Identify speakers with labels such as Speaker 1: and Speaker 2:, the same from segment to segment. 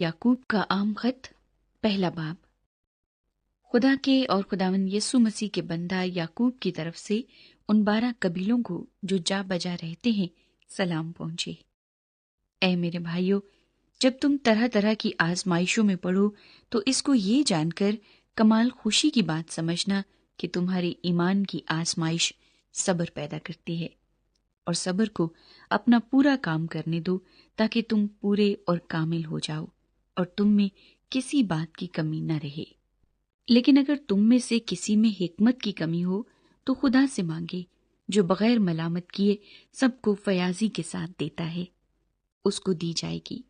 Speaker 1: یعقوب کا عام خط، پہلا باب۔ خدا کے اور خداوند یسوع مسیح کے بندہ یعقوب کی طرف سے ان 12 قبیلوں کو جو جا بجا رہتے ہیں سلام پہنچے۔ اے میرے بھائیو، جب تم طرح طرح کی آزمائشوں میں پڑو تو اس کو یہ جان کر کمال خوشی کی بات سمجھنا کہ تمہارے ایمان کی آزمائش صبر پیدا کرتی ہے، اور صبر کو اپنا پورا کام کرنے دو تاکہ تم پورے اور کامل ہو جاؤ اور تم میں کسی بات کی کمی نہ رہے۔ لیکن اگر تم میں سے کسی میں حکمت کی کمی ہو تو خدا سے مانگے، جو بغیر ملامت کیے سب کو فیاضی کے ساتھ دیتا ہے، اس کو دی جائے گی،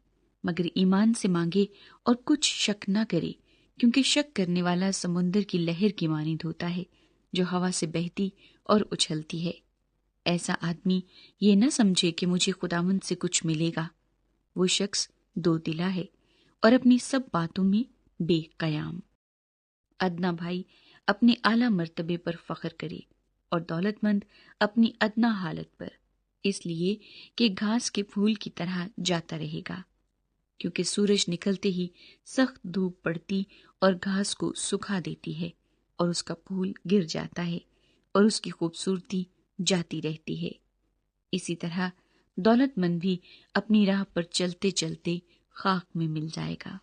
Speaker 1: مگر ایمان سے مانگے اور کچھ شک نہ کرے، کیونکہ شک کرنے والا سمندر کی لہر کی مانند ہوتا ہے جو ہوا سے بہتی اور اچھلتی ہے۔ ایسا آدمی یہ نہ سمجھے کہ مجھے خداوند سے کچھ ملے گا۔ وہ شخص دو دلا ہے اور اپنی سب باتوں میں بے قیام۔ ادنا بھائی اپنے اعلیٰ مرتبے پر فخر کرے اور دولت مند اپنی ادنا حالت پر، اس لیے کہ گھاس کے پھول کی طرح جاتا رہے گا، کیونکہ سورج نکلتے ہی سخت دھوپ پڑتی اور گھاس کو سکھا دیتی ہے اور اس کا پھول گر جاتا ہے اور اس کی خوبصورتی جاتی رہتی ہے۔ اسی طرح دولت مند بھی اپنی راہ پر چلتے چلتے خاک میں مل جائے گا۔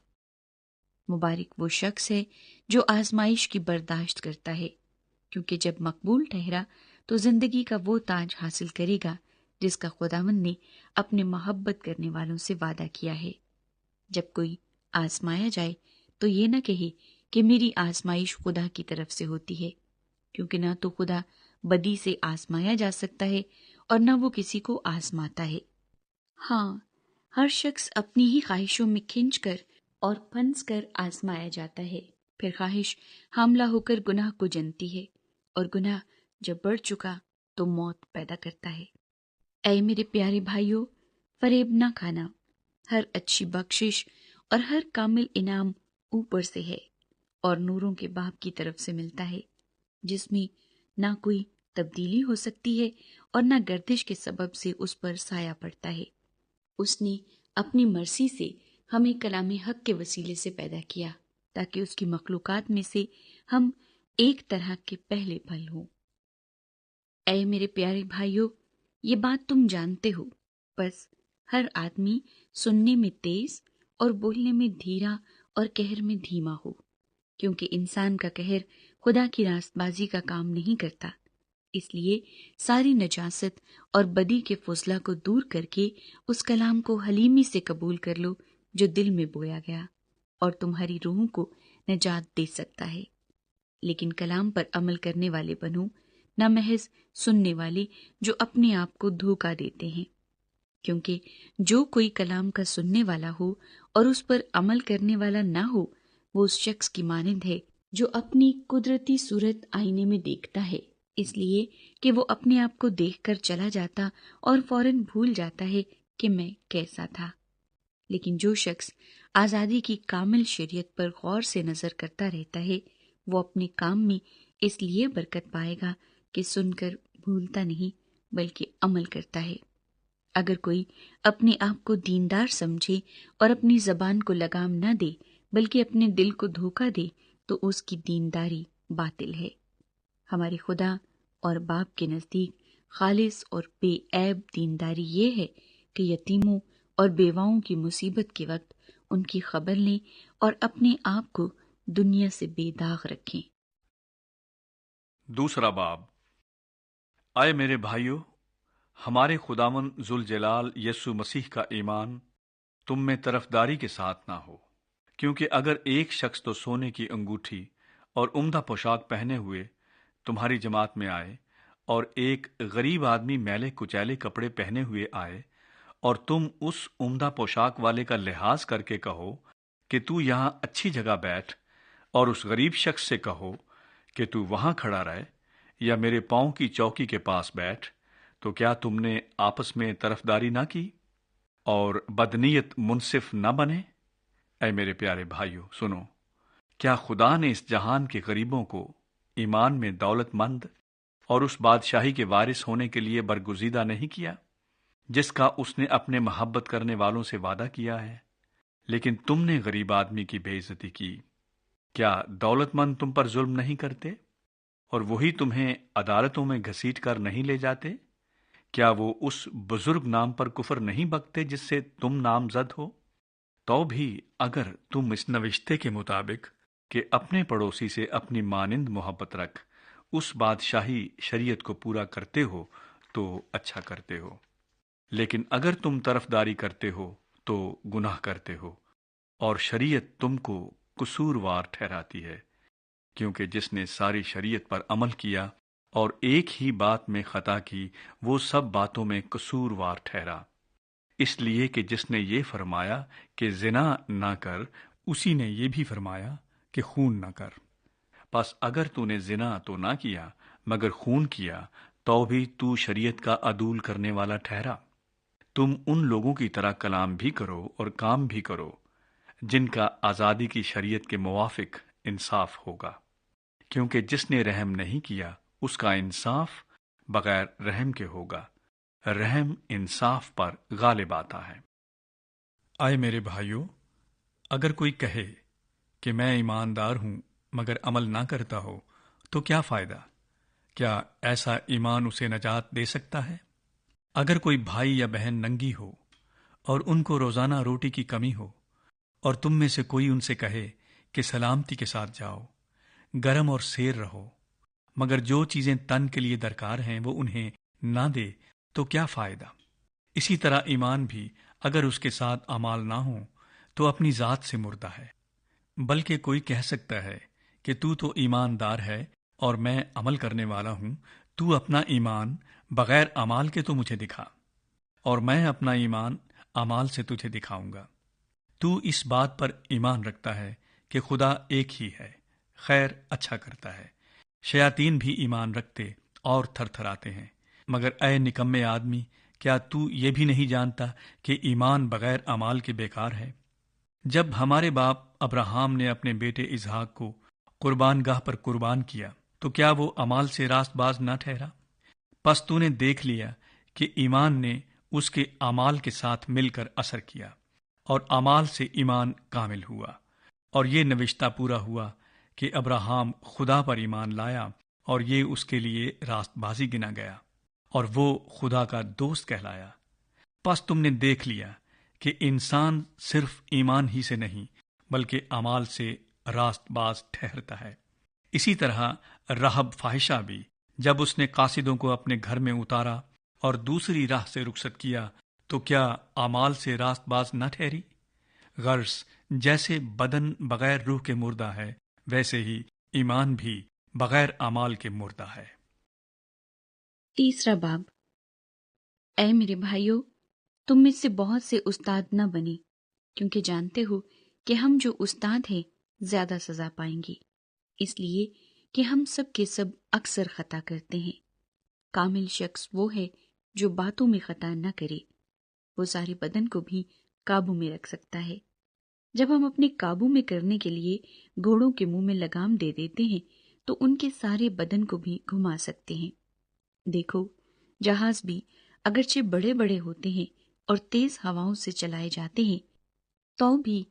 Speaker 1: مبارک وہ شخص ہے جو آزمائش کی برداشت کرتا ہے، کیونکہ جب مقبول ٹھہرا تو زندگی کا وہ تاج حاصل کرے گا جس کا خداوند نے اپنے محبت کرنے والوں سے وعدہ کیا ہے۔ جب کوئی آزمایا جائے تو یہ نہ کہے کہ میری آزمائش خدا کی طرف سے ہوتی ہے، کیونکہ نہ تو خدا بدی سے آزمایا جا سکتا ہے اور نہ وہ کسی کو آزماتا ہے۔ ہاں، ہر شخص اپنی ہی خواہشوں میں کھنچ کر اور پھنس کر آزمایا جاتا ہے، پھر خواہش حاملہ ہو کر گناہ کو جنتی ہے، اور گناہ جب بڑھ چکا تو موت پیدا کرتا ہے۔ اے میرے پیارے بھائیو، فریب نہ کھانا۔ ہر اچھی بخشش اور ہر کامل انعام اوپر سے ہے اور نوروں کے باپ کی طرف سے ملتا ہے، جس میں نہ کوئی تبدیلی ہو سکتی ہے اور نہ گردش کے سبب سے اس پر سایہ پڑتا ہے۔ اس نے اپنی مرضی سے ہمیں کلام حق کے وسیلے سے پیدا کیا تاکہ اس کی مخلوقات میں سے ہم ایک طرح کے پہلے پھل ہوں۔ اے میرے پیارے بھائیو، یہ بات تم جانتے ہو، بس ہر آدمی سننے میں تیز اور بولنے میں دھیرا اور قہر میں دھیما ہو، کیونکہ انسان کا قہر خدا کی راست بازی کا کام نہیں کرتا۔ اس لیے ساری نجاست اور بدی کے فضلہ کو دور کر کے اس کلام کو حلیمی سے قبول کر لو جو دل میں بویا گیا اور تمہاری روحوں کو نجات دے سکتا ہے۔ لیکن کلام پر عمل کرنے والے بنو، نہ محض سننے والے جو اپنے آپ کو دھوکا دیتے ہیں، کیونکہ جو کوئی کلام کا سننے والا ہو اور اس پر عمل کرنے والا نہ ہو، وہ اس شخص کی مانند ہے جو اپنی قدرتی صورت آئینے میں دیکھتا ہے، اس لیے کہ وہ اپنے آپ کو دیکھ کر چلا جاتا اور فوراً بھول جاتا ہے کہ میں کیسا تھا۔ لیکن جو شخص آزادی کی کامل شریعت پر غور سے نظر کرتا رہتا ہے، وہ اپنے کام میں اس لیے برکت پائے گا کہ سن کر بھولتا نہیں بلکہ عمل کرتا ہے۔ اگر کوئی اپنے آپ کو دیندار سمجھے اور اپنی زبان کو لگام نہ دے بلکہ اپنے دل کو دھوکا دے تو اس کی دینداری باطل ہے۔ ہمارے خدا اور باپ کے نزدیک خالص اور بے عیب دینداری یہ ہے کہ یتیموں اور بیواؤں کی مصیبت کے وقت ان کی خبر لیں اور اپنے آپ کو دنیا سے بے داغ رکھیں۔
Speaker 2: دوسرا باب۔ آئے میرے بھائیو، ہمارے خداوند ذوالجلال یسوع مسیح کا ایمان تم میں طرفداری کے ساتھ نہ ہو، کیونکہ اگر ایک شخص تو سونے کی انگوٹھی اور عمدہ پوشاک پہنے ہوئے تمہاری جماعت میں آئے اور ایک غریب آدمی میلے کچیلے کپڑے پہنے ہوئے آئے اور تم اس عمدہ پوشاک والے کا لحاظ کر کے کہو کہ تو یہاں اچھی جگہ بیٹھ، اور اس غریب شخص سے کہو کہ تو وہاں کھڑا رہے یا میرے پاؤں کی چوکی کے پاس بیٹھ، تو کیا تم نے آپس میں طرفداری نہ کی اور بدنیت منصف نہ بنے؟ اے میرے پیارے بھائیو سنو، کیا خدا نے اس جہان کے غریبوں کو ایمان میں دولت مند اور اس بادشاہی کے وارث ہونے کے لیے برگزیدہ نہیں کیا جس کا اس نے اپنے محبت کرنے والوں سے وعدہ کیا ہے؟ لیکن تم نے غریب آدمی کی بے عزتی کی۔ کیا دولت مند تم پر ظلم نہیں کرتے اور وہی تمہیں عدالتوں میں گھسیٹ کر نہیں لے جاتے؟ کیا وہ اس بزرگ نام پر کفر نہیں بکتے جس سے تم نامزد ہو؟ تو بھی اگر تم اس نوشتے کے مطابق کہ اپنے پڑوسی سے اپنی مانند محبت رکھ اس بادشاہی شریعت کو پورا کرتے ہو تو اچھا کرتے ہو، لیکن اگر تم طرفداری کرتے ہو تو گناہ کرتے ہو اور شریعت تم کو قصوروار ٹھہراتی ہے، کیونکہ جس نے ساری شریعت پر عمل کیا اور ایک ہی بات میں خطا کی وہ سب باتوں میں قصوروار ٹھہرا، اس لیے کہ جس نے یہ فرمایا کہ زنا نہ کر اسی نے یہ بھی فرمایا کہ خون نہ کر۔ پس اگر تو نے زنا تو نہ کیا مگر خون کیا تو بھی تو شریعت کا عدول کرنے والا ٹھہرا۔ تم ان لوگوں کی طرح کلام بھی کرو اور کام بھی کرو جن کا آزادی کی شریعت کے موافق انصاف ہوگا، کیونکہ جس نے رحم نہیں کیا اس کا انصاف بغیر رحم کے ہوگا، رحم انصاف پر غالب آتا ہے۔
Speaker 3: آئے میرے بھائیو، اگر کوئی کہے کہ میں ایماندار ہوں مگر عمل نہ کرتا ہو تو کیا فائدہ؟ کیا ایسا ایمان اسے نجات دے سکتا ہے؟ اگر کوئی بھائی یا بہن ننگی ہو اور ان کو روزانہ روٹی کی کمی ہو اور تم میں سے کوئی ان سے کہے کہ سلامتی کے ساتھ جاؤ، گرم اور سیر رہو، مگر جو چیزیں تن کے لیے درکار ہیں وہ انہیں نہ دے تو کیا فائدہ؟ اسی طرح ایمان بھی اگر اس کے ساتھ اعمال نہ ہوں تو اپنی ذات سے مردہ ہے۔ بلکہ کوئی کہہ سکتا ہے کہ تو ایماندار ہے اور میں عمل کرنے والا ہوں، تو اپنا ایمان بغیر اعمال کے تو مجھے دکھا اور میں اپنا ایمان اعمال سے تجھے دکھاؤں گا۔ تو اس بات پر ایمان رکھتا ہے کہ خدا ایک ہی ہے، خیر اچھا کرتا ہے۔ شیاطین بھی ایمان رکھتے اور تھر تھراتے ہیں۔ مگر اے نکمے آدمی، کیا تو یہ بھی نہیں جانتا کہ ایمان بغیر اعمال کے بیکار ہے؟ جب ہمارے باپ ابراہام نے اپنے بیٹے اسحاق کو قربان گاہ پر قربان کیا تو کیا وہ اعمال سے راست باز نہ ٹھہرا؟ پس تو نے دیکھ لیا کہ ایمان نے اس کے اعمال کے ساتھ مل کر اثر کیا اور اعمال سے ایمان کامل ہوا، اور یہ نوشتہ پورا ہوا کہ ابراہام خدا پر ایمان لایا اور یہ اس کے لیے راست بازی گنا گیا اور وہ خدا کا دوست کہلایا۔ پس تم نے دیکھ لیا کہ انسان صرف ایمان ہی سے نہیں بلکہ اعمال سے راست باز ٹھہرتا ہے۔ اسی طرح رہب فاحشہ بھی جب اس نے قاصدوں کو اپنے گھر میں اتارا اور دوسری راہ سے رخصت کیا تو کیا اعمال سے راست باز نہ ٹھہری؟ غرض جیسے بدن بغیر روح کے مردہ ہے ویسے ہی ایمان بھی بغیر اعمال کے مردہ ہے۔
Speaker 1: تیسرا باب۔ اے میرے بھائیو، تم میں سے بہت سے استاد نہ بنے، کیونکہ جانتے ہو کہ ہم جو استاد ہیں زیادہ سزا پائیں گے، اس لیے کہ ہم سب کے سب اکثر خطا کرتے ہیں۔ کامل شخص وہ ہے جو باتوں میں خطا نہ کرے، وہ سارے بدن کو بھی قابو میں رکھ سکتا ہے۔ جب ہم اپنے قابو میں کرنے کے لیے گھوڑوں کے منہ میں لگام دے دیتے ہیں تو ان کے سارے بدن کو بھی گھما سکتے ہیں۔ دیکھو، جہاز بھی اگرچہ بڑے بڑے ہوتے ہیں اور تیز ہواؤں سے چلائے جاتے ہیں تو بھی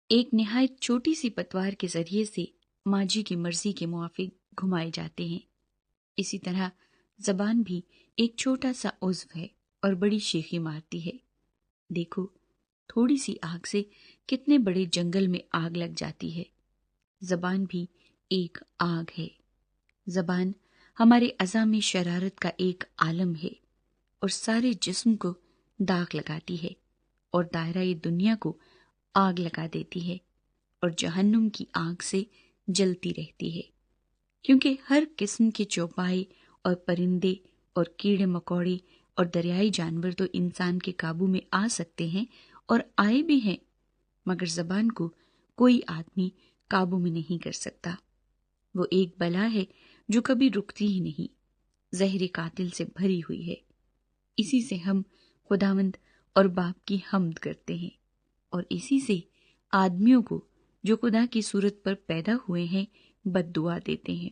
Speaker 1: ایک نہایت چھوٹی سی پتوار کے ذریعے سے ماجی کی مرضی کے موافق گھمائے جاتے ہیں۔ اسی طرح زبان بھی ایک چھوٹا سا عضو ہے اور بڑی شیخی مارتی ہے۔ دیکھو، تھوڑی سی آگ سے کتنے بڑے جنگل میں آگ لگ جاتی ہے۔ زبان بھی ایک آگ ہے۔ زبان ہمارے اعضاء میں شرارت کا ایک عالم ہے اور سارے جسم کو داغ لگاتی ہے اور دائرہ دنیا کو آگ لگا دیتی ہے اور جہنم کی آگ سے جلتی رہتی ہے، کیونکہ ہر قسم کے چوپائے اور پرندے اور کیڑے مکوڑے اور دریائی جانور تو انسان کے قابو میں آ سکتے ہیں اور آئے بھی ہیں، مگر زبان کو کوئی آدمی قابو میں نہیں کر سکتا۔ وہ ایک بلا ہے جو کبھی رکتی ہی نہیں، زہر قاتل سے بھری ہوئی ہے۔ اسی سے ہم خداوند اور باپ کی حمد کرتے ہیں اور اسی سے آدمیوں کو جو خدا کی صورت پر پیدا ہوئے ہیں بد دعا دیتے ہیں۔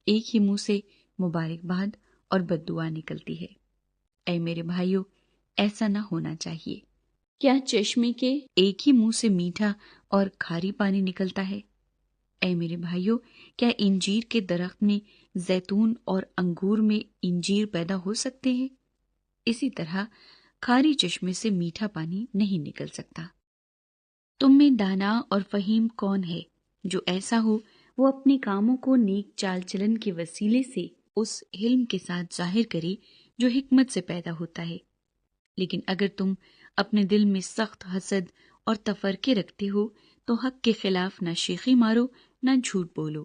Speaker 1: ایک ہی منہ سے مبارکباد اور بد دعا نکلتی ہے۔ اے میرے بھائیو، ایسا نہ ہونا چاہیے، کیا چشمے کے ایک ہی منہ سے میٹھا اور کھاری پانی نکلتا ہے؟ اے میرے بھائیوں، کیا انجیر کے درخت میں زیتون اور انگور میں انجیر پیدا ہو سکتے ہیں؟ اسی طرح کھاری چشمے سے میٹھا پانی نہیں نکل سکتا۔ تم میں دانا اور فہیم کون ہے جو ایسا ہو وہ اپنے کاموں کو نیک چال چلن کے وسیلے سے اس علم کے ساتھ ظاہر کرے جو حکمت سے پیدا ہوتا ہے۔ لیکن اگر تم اپنے دل میں سخت حسد اور تفرقے رکھتے ہو تو حق کے خلاف نہ شیخی مارو نہ جھوٹ بولو۔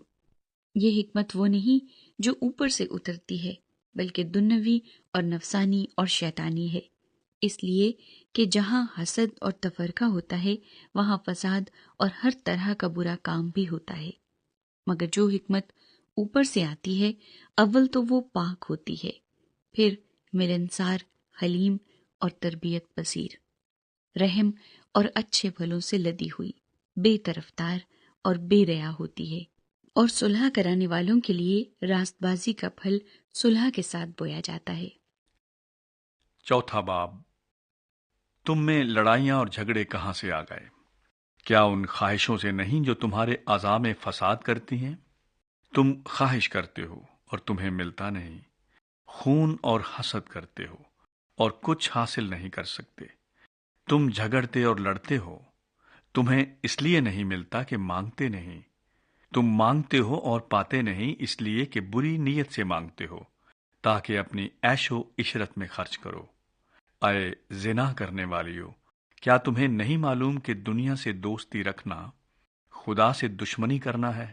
Speaker 1: یہ حکمت وہ نہیں جو اوپر سے اترتی ہے بلکہ دنیوی اور نفسانی اور شیطانی ہے، اس لیے کہ جہاں حسد اور تفرقہ ہوتا ہے وہاں فساد اور ہر طرح کا برا کام بھی ہوتا ہے۔ مگر جو حکمت اوپر سے آتی ہے اول تو وہ پاک ہوتی ہے، پھر ملنسار، حلیم اور تربیت پذیر، رحم اور اچھے پھلوں سے لدی ہوئی، بے طرفدار اور بے ریا ہوتی ہے، اور صلح کرانے والوں کے لیے راست بازی کا پھل صلح کے ساتھ بویا جاتا ہے۔
Speaker 2: چوتھا باب، تم میں لڑائیاں اور جھگڑے کہاں سے آ گئے؟ کیا ان خواہشوں سے نہیں جو تمہارے اعضاء میں فساد کرتی ہیں؟ تم خواہش کرتے ہو اور تمہیں ملتا نہیں، خون اور حسد کرتے ہو اور کچھ حاصل نہیں کر سکتے۔ تم جھگڑتے اور لڑتے ہو، تمہیں اس لیے نہیں ملتا کہ مانگتے نہیں۔ تم مانگتے ہو اور پاتے نہیں اس لیے کہ بری نیت سے مانگتے ہو تاکہ اپنی عیش و عشرت میں خرچ کرو۔ اے زنا کرنے والیو، کیا تمہیں نہیں معلوم کہ دنیا سے دوستی رکھنا خدا سے دشمنی کرنا ہے؟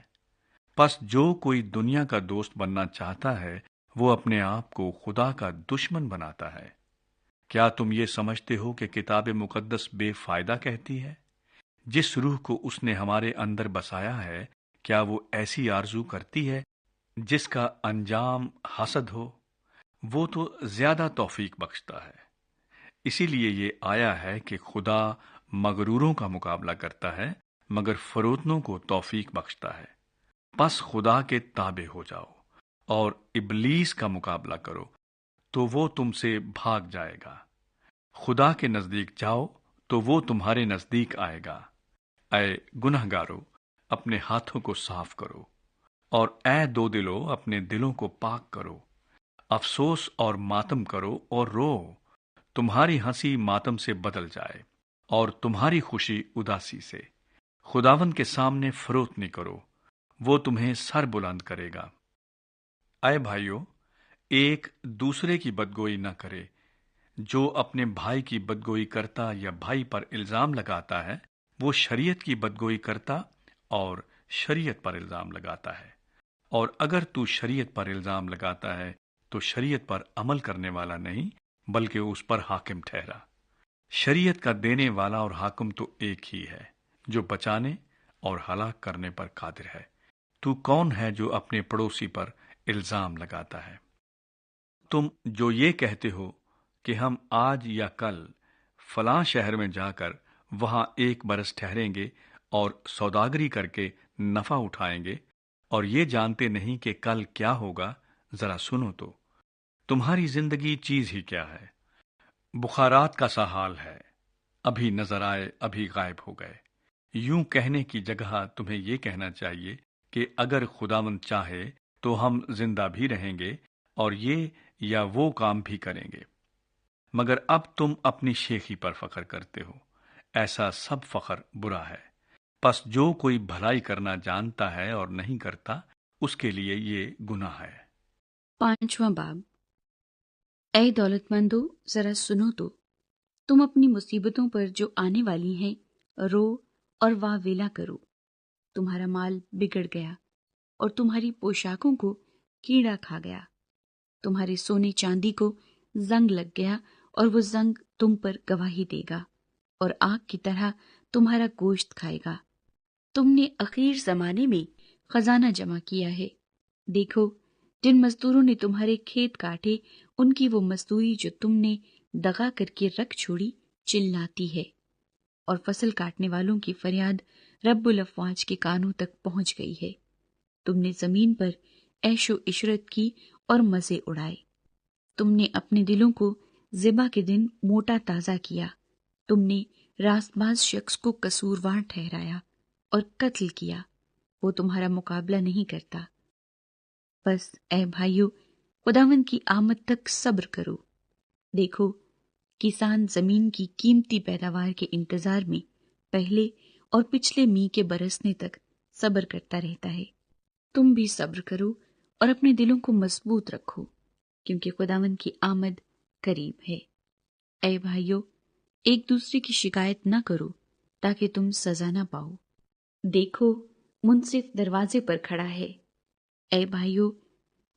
Speaker 2: پس جو کوئی دنیا کا دوست بننا چاہتا ہے وہ اپنے آپ کو خدا کا دشمن بناتا ہے۔ کیا تم یہ سمجھتے ہو کہ کتاب مقدس بے فائدہ کہتی ہے؟ جس روح کو اس نے ہمارے اندر بسایا ہے، کیا وہ ایسی آرزو کرتی ہے جس کا انجام حسد ہو؟ وہ تو زیادہ توفیق بخشتا ہے۔ اسی لیے یہ آیا ہے کہ خدا مغروروں کا مقابلہ کرتا ہے مگر فروتنوں کو توفیق بخشتا ہے۔ پس خدا کے تابع ہو جاؤ اور ابلیس کا مقابلہ کرو تو وہ تم سے بھاگ جائے گا۔ خدا کے نزدیک جاؤ تو وہ تمہارے نزدیک آئے گا۔ اے گنہگارو، اپنے ہاتھوں کو صاف کرو، اور اے دو دلو، اپنے دلوں کو پاک کرو۔ افسوس اور ماتم کرو اور رو، تمہاری ہنسی ماتم سے بدل جائے اور تمہاری خوشی اداسی سے۔ خداوند کے سامنے فروتنی کرو، وہ تمہیں سر بلند کرے گا۔ اے بھائیو، ایک دوسرے کی بدگوئی نہ کرے۔ جو اپنے بھائی کی بدگوئی کرتا یا بھائی پر الزام لگاتا ہے وہ شریعت کی بدگوئی کرتا اور شریعت پر الزام لگاتا ہے۔ اور اگر تو شریعت پر الزام لگاتا ہے تو شریعت پر عمل کرنے والا نہیں بلکہ اس پر حاکم ٹھہرا۔ شریعت کا دینے والا اور حاکم تو ایک ہی ہے جو بچانے اور ہلاک کرنے پر قادر ہے۔ تو کون ہے جو اپنے پڑوسی پر الزام لگاتا ہے؟ تم جو یہ کہتے ہو کہ ہم آج یا کل فلاں شہر میں جا کر وہاں ایک برس ٹھہریں گے اور سوداگری کر کے نفع اٹھائیں گے، اور یہ جانتے نہیں کہ کل کیا ہوگا، ذرا سنو تو تمہاری زندگی چیز ہی کیا ہے؟ بخارات کا سا حال ہے، ابھی نظر آئے ابھی غائب ہو گئے۔ یوں کہنے کی جگہ تمہیں یہ کہنا چاہیے کہ اگر خداوند چاہے تو ہم زندہ بھی رہیں گے اور یہ یا وہ کام بھی کریں گے۔ مگر اب تم اپنی شیخی پر فخر کرتے ہو، ایسا سب فخر برا ہے۔ پس جو کوئی بھلائی کرنا جانتا ہے اور نہیں کرتا اس کے لیے یہ گناہ ہے۔
Speaker 1: 5واں باب، اے دولت مندو ذرا سنو تو، تم اپنی مصیبتوں پر جو آنے والی ہیں رو اور واہ ویلا کرو۔ تمہارا مال بگڑ گیا اور تمہاری پوشاکوں کو کیڑا کھا گیا، تمہارے سونے چاندی کو زنگ لگ گیا اور وہ زنگ تم پر گواہی دے گا اور آگ کی طرح تمہارا گوشت کھائے گا۔ تم نے اخیر زمانے میں خزانہ جمع کیا ہے، دیکھو جن مزدوروں نے تمہارے کھیت کاٹے ان کی وہ مزدوری جو تم نے دغا کر کے رکھ چھوڑی چلاتی ہے، اور فصل کاٹنے والوں کی فریاد رب الافواج کے کانوں تک پہنچ گئی ہے۔ تم نے زمین پر عیش و عشرت کی اور مزے اڑائے، تم نے اپنے دلوں کو ذبح کے دن موٹا تازہ کیا، تم نے راست باز شخص کو قصوروار ٹھہرایا اور قتل کیا، وہ تمہارا مقابلہ نہیں کرتا۔ بس اے بھائیو، خداوند کی آمد تک صبر کرو۔ دیکھو، کسان زمین کی قیمتی پیداوار کے انتظار میں پہلے اور پچھلے می کے برسنے تک صبر کرتا رہتا ہے۔ تم بھی صبر کرو اور اپنے دلوں کو مضبوط رکھو، کیونکہ خداوند کی آمد قریب ہے۔ اے بھائیو، ایک دوسرے کی شکایت نہ کرو تاکہ تم سزا نہ پاؤ۔ دیکھو، منصف دروازے پر کھڑا ہے۔ اے بھائیو،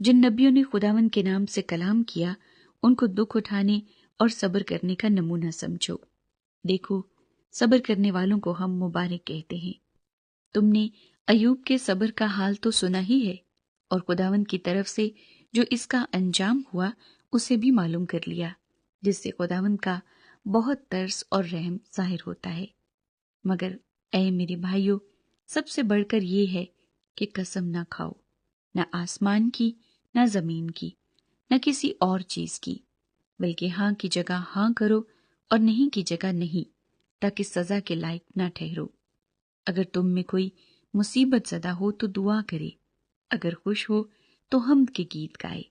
Speaker 1: جن نبیوں نے خداوند کے نام سے کلام کیا، ان کو دکھ اٹھانے اور صبر کرنے کا نمونہ سمجھو۔ دیکھو، صبر کرنے والوں کو ہم مبارک کہتے ہیں۔ تم نے ایوب کے صبر کا حال تو سنا ہی ہے، اور خداوند کی طرف سے جو اس کا انجام ہوا اسے بھی معلوم کر لیا، جس سے خداوند کا بہت ترس اور رحم ظاہر ہوتا ہے۔ مگر اے میرے بھائیو، سب سے بڑھ کر یہ ہے کہ قسم نہ کھاؤ، نہ آسمان کی، نہ زمین کی، نہ کسی اور چیز کی، بلکہ ہاں کی جگہ ہاں کرو اور نہیں کی جگہ نہیں، تاکہ سزا کے لائق نہ ٹھہرو۔ اگر تم میں کوئی مصیبت زدہ ہو تو دعا کرے، اگر خوش ہو تو حمد کے گیت گائے۔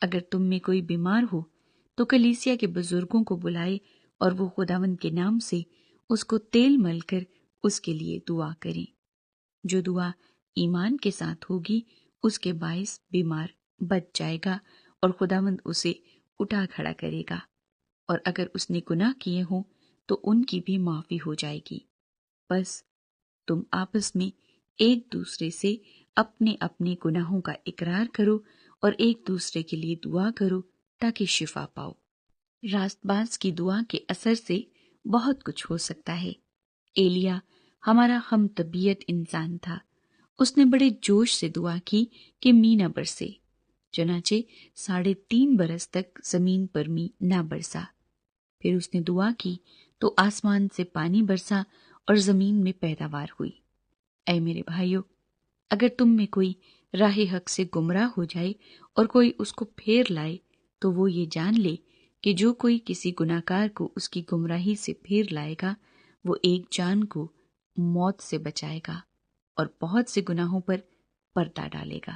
Speaker 1: اگر تم میں کوئی بیمار ہو تو کلیسیا کے بزرگوں کو بلائے اور وہ خداوند کے نام سے اس کو تیل مل کر اس کے لیے دعا کریں۔ جو دعا ایمان کے ساتھ ہوگی اس کے باعث بیمار بچ جائے گا اور خداوند اسے اٹھا کھڑا کرے گا، اور اگر اس نے گناہ کیے ہوں تو ان کی بھی معافی ہو جائے گی۔ بس تم آپس میں ایک دوسرے سے اپنے اپنے گناہوں کا اقرار کرو اور ایک دوسرے کے لیے دعا کرو تاکہ شفا پاؤ۔ راست باز کی دعا کے اثر سے بہت کچھ ہو سکتا ہے۔ ایلیا ہمارا ہم طبیعت انسان تھا، اس نے بڑے جوش سے دعا کی کہ می نہ برسے، چنانچہ 3.5 برس تک زمین پر می نہ برسا۔ پھر اس نے دعا کی تو آسمان سے پانی برسا اور زمین میں پیداوار ہوئی۔ اے میرے بھائیو، اگر تم میں کوئی راہ حق سے گمراہ ہو جائے اور کوئی اس کو پھیر لائے تو وہ یہ جان لے کہ جو کوئی کسی گناہگار کو اس کی گمراہی سے پھیر لائے گا وہ ایک جان کو موت سے بچائے گا اور بہت سے گناہوں پر پردہ ڈالے گا۔